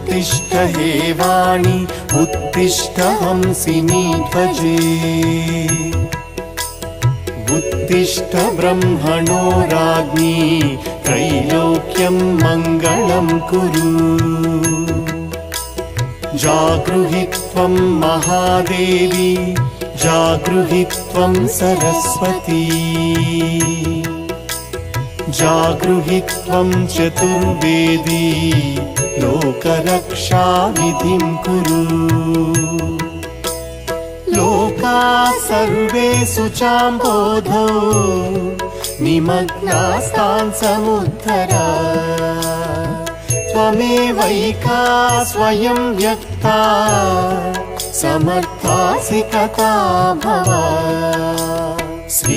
उत्तिष्ठ हे वाणी उत्तिष्ठ हंसिनी ध्वजे उत्तिष्ठ ब्रह्मणो राज्ञी त्रैलोक्यं मङ्गलं कुरु जागृहि त्वं महादेवी जागृहि त्वं सरस्वती जागृहि त्वं चतुर्वेदी लोकरक्षाविधिं कुरु लोकाः सर्वे शुचाम्बोधौ निमग्नास्तान् समुद्धर त्वमेवैका स्वयं व्यक्ता समर्थासि तथा भव।